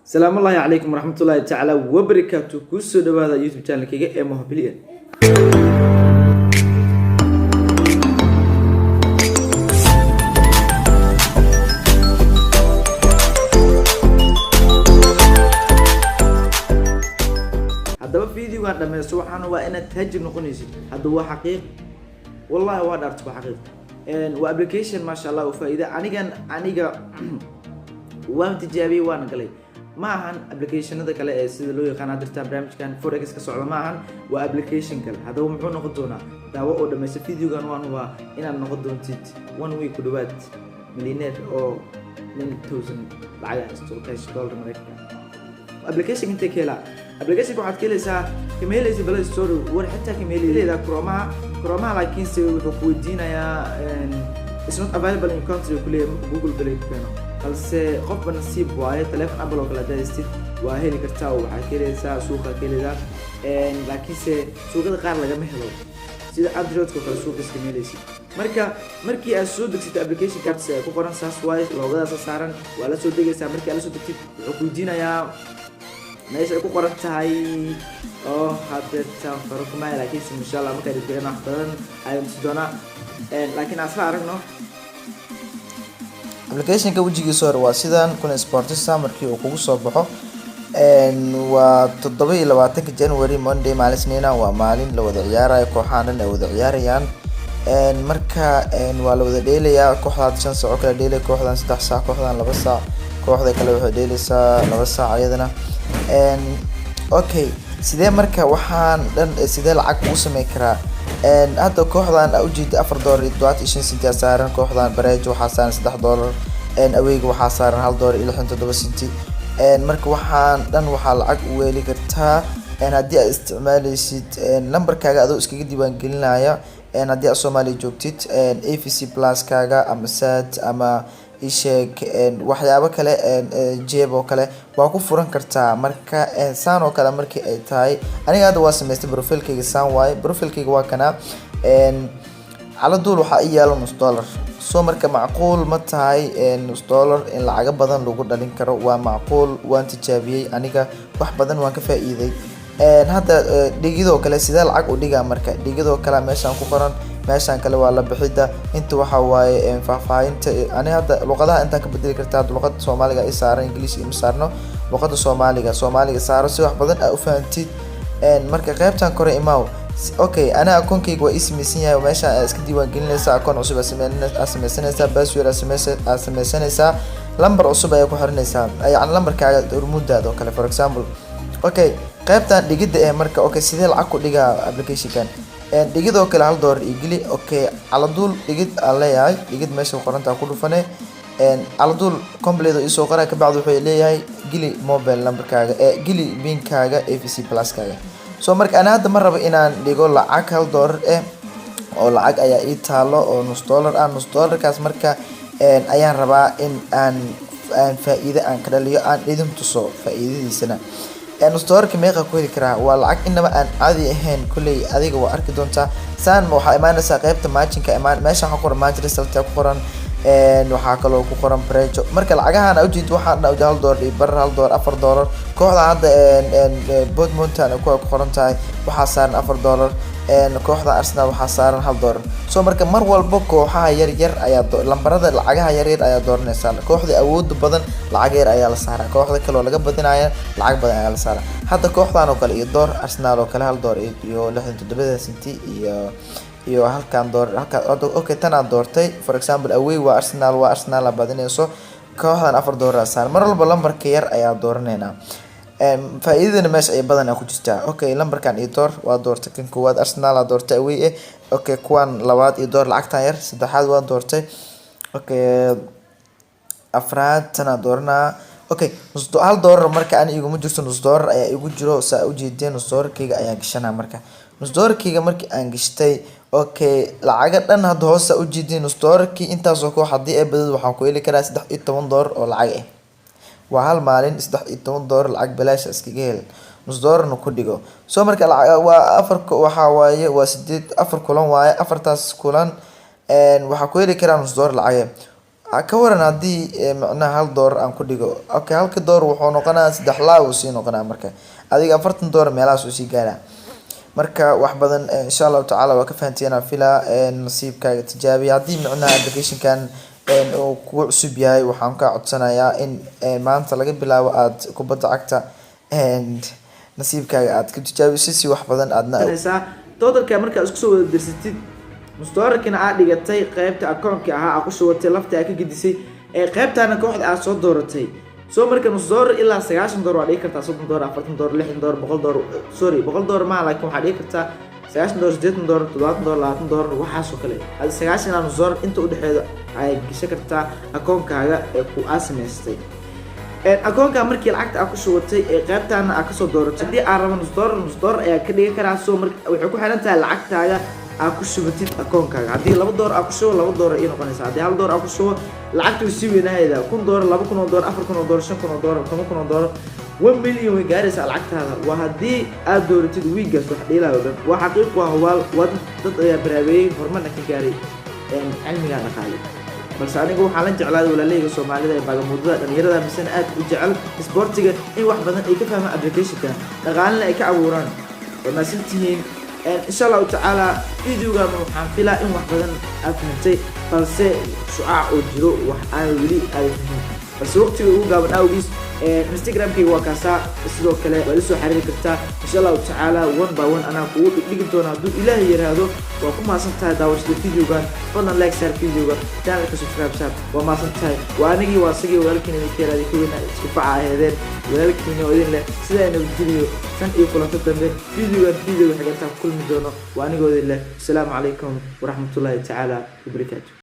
السلام الله عليكم ورحمة الله تعالى وبركاته. كوسو دوادا يوتيوب channel كيغا ee Mohabilyan. هذا فيديو قاعد دمeysto waxaan waa inaad taajir noqonaysid. Hada waa xaqiiq. Wallahi waa dharto xaqiiq. Waa application ma sha Allah oo faa'iido aniga waan tijaabiyay waan galay. ما هن application هذا كله سيد لو يقان هذا برنامج كان فوركس كسر ما هن وapplication كله هذا هو محون نقدونه دعوة أو دم يصير فيديو كان وان هو إن نقدون تيت one week كدوات مليونير أو من 1000 بعد استوى كاش دولار أمريكا application أنت كلا application كواحد كله سا كميل يصير بلا ستور وحتى كميل إذا كروما لكن سوي بقودينا يا it's not available in country كله جوجل بلاي كانوا balse qofba nasiib waaye telefoon Apple oo kala daystid waa heli kartaa oo waxa keenaysaa suuqa keenida laakiinse suuqada qaar laga ma helo sida Android ko kala suuqa iska meelaysid markii aad soo degsito application kaas ku qoran saas waaye loogadaas saaran waa la soo degaysaa markii aad la soo degtid wuxuu ku diinayaa meesha ay ku qoran tahay oo hadda taan farqumay laakiinse insha Allah marka ay fiirina xadan ay doona laakiin asla aragno application ka wajigiisa hore waa sidaan kuna sportista markii uu kugu soo baxo waa 27 January Monday maalin Isniina waa maalin la wada ciyaarayo kooxahan ay wada ciyaarayaan marka waa la wada dheelayaa kooxda 5 saac kala dheelay kooxdan 3 saac kooxdan 2 saac kooxda kale waxay dheelaysaa 2 saac ayadana okay sidee marka waxaan dhan sidee lacag u sameey karaa hadda kooxdan u jeedo $4.25 saaran kooxdan bareejo waxa saaran $3 awayga waxa saaran $1.67 marka waxaan dhan waxa lacag u weeli kartaa haddii aad isticmaalaysid numberkaaga adoo iskaga diiwaan gelinaya haddii aad Soomaaliya joogtid AVC Plus kaaga ama SAT ama isheeg waxyaabo kale jeebo kale waa ku furan kartaa marka saan oo kale markii ay tahay aniga hadda waa sameystay profile-kayga saan waaye profile-kayga waa kana cala duul waxa ay yaalo $1 soo marka macquul ma tahay $1 in lacag badan lagu dhalin karo waa macquul waan tijaabiyay aniga wax badan waan ka faa'iiday hadda dhigidoo kale sida lacag u dhigaa marka dhigidoo kale meeshan ku qoran meeshan kale waa la bixida inta waxa waaye faahfaahinta ani hadda luqadaha inta ka bedeli kartaa luqadda Soomaaliga ay saaran English iyo saarno luqadda Soomaaliga saaro si wax badan ay u fahamtid marka qaybtan kore imaaw okay ana akoonkayga waa ismiisan yahay meesha iska diiwaan gelinaysa akoon cusub sameynaysa password sameynaysa lambar cusub ay ku xiranaysaa yani lambarkaaga urmudaada oo kale for example okay qaybtan dhigida marka okay sidee lacag ku dhigaa application-kan dhigidoo kale $1 igili okay cala duul dhigid leeyahay dhigid meesha qoranta ku dhufane cala duul complete isoo qoraa ka bacdu wuxuu leeyahay gili mobile numberkaaga gili PIN-kaaga AVC Plus kaaga soo marka ana hadda ma rabo inaan dhigo lacag $1 oo lacag ayaa ii taalo oo $1 kaas marka ayaan rabaa in aan faa'iido aan ka dhaliyo aan idin tuso faa'iidadiisana $1 meeqa ku heli karaa waa lacag inaba aan caadi ahayn kulay adiga waa arki doontaa saan waxa imaanaysaa qaybta matching-ka meesha waxa ku qoran match result ku qoran waxa kale oo ku qoran prejo marka lacagahan u jeed waxaan $1 iyo bar $4 kooxda hadda Bournemouth Mountain ku qoran tahay waxa saaran $4 kooxda Arsenal waxa saaran $1 soo marka mar walba kooxaha yar ayaa lambarada lacagaha yar ayaa dooranaysa kooxda awood badan lacag yar ayaa la saaraa kooxda kale oo laga badinayo lacag badan ayaa la saaraa hadda kooxdan oo kale iyo door Arsenal oo kale $1 iyo 67 senti iyo halkan okay tan aan doortay for example away waa Arsenal la badinayso kooxdan $4 saaran mar walba lambarka yar ayaa dooranayna faa'iidada meesha ay badan ku jirtaa okay lambarkan iyo door waa doortay kan koowaad Arsenal la doortay away okay kuwan labaad iyo door lacagtan yar saddexaad waa doortay okay afraad tan doorna okay $1 marka aan igu ma jirto $1 ayaa igu jiro saa u jeedeen $1 ayaa gashanaa marka $1 markii aan gashtay okay lacaga dhan hadda hoos u jeedeen $1 intaas oo koox hadii ay badad waxaan ku heli karaa $13 oo lacag ah waa hal maalin $13 lacag balaash iskaga hel $1 ku dhigo soo marka waa afar waxa waaye waa 8 kulan waaye afartaas kulan waxa ku heli karaa $1 lacag ka waran haddii macnaha $1 aan ku dhigo, okay, halka door wuxuu noqonaa 3 laa uu sii noqonaa marka adiga $40 meelahaas uu sii gaaraa. marka wax badan insha Allah tacaala waa ka fahanteena filaa nasiibkaaga tijaabi haddii macnaha application-kan uu kugu cusub yahay. waxaan ka codsanayaa in maanta laga bilaabo aad kubadda cagta nasiibkaaga aad ka tijaabiso si wax badan aadna totalka marka isku soo wada dirsatid mustaqbalkina aad dhigatay qaybta account-ka ahaa ku shubatay lafta ka gidisay qaybtaana kooxda aad soo dooratay soo marka $100 ilaa $90 waa dhigi kartaa $30 $40 $60 $100 sorry $100 ma laakiin waxaa dhigi kartaa $90 $80 $70 $20 waxaas oo kale hada $90 inta u dhaxeeyo ay gashan kartaa account-kaaga ku aasmaystay account-ka markii lacagta aad ku shubatay qaybtaana aad ka soo dooratay hadii aad rabto $100 ayaa ka dhigi karaa soo marka waxay ku xiran tahay lacagtaaga aad ku shubatid account-kaaga hadii $2 aad ku shubo $2 ay noqonaysaa hadii $1 aad ku shubo lacagtu si weynaaheeda $1000 $2000 $4000 $5000 $1 million way gaaraysaa lacagtaada waa hadii aad dooratid wiigaas wax dhiilaayo dhan waa xaqiiq waa hubaal wad dad ayaa baraabeeyay horumarna ka gaaray cilmiga dhaqaale balse anigu waxaan la jeclaaday walaalayga Soomaalida ee bagamuudada dhalinyarada misana aad u jecel sportiga in wax badan ay ka fahmaan application-ka dhaqaalena ay ka abuuraan wanaagsantihiin إن شاء الله تعالى فيديو قام حنفلا إن واحد بدن أفهمتي بس شعاع وجرو وحنا ولي أفهم بس وقت هو قام أوجس انستغرام كي وكاسا اسلو كلا ولسه حرير كرتا إن شاء الله تعالى 1 by 1 أنا أقول لقيتونا دو إلهي يرهدو وكم صنتها داوش الفيديو قام فضلا لايك شير فيديو قام تعمل سبسكرايب شاب وما صنتها وأنا واسقي ولكن المكير هذه كلنا شفاعة هذين ولكن يودين له سيدا إنه الفيديو كان يقول تقدم فيديو حاجات كل مدونه وأنا أقول له السلام عليكم ورحمة الله تعالى وبركاته.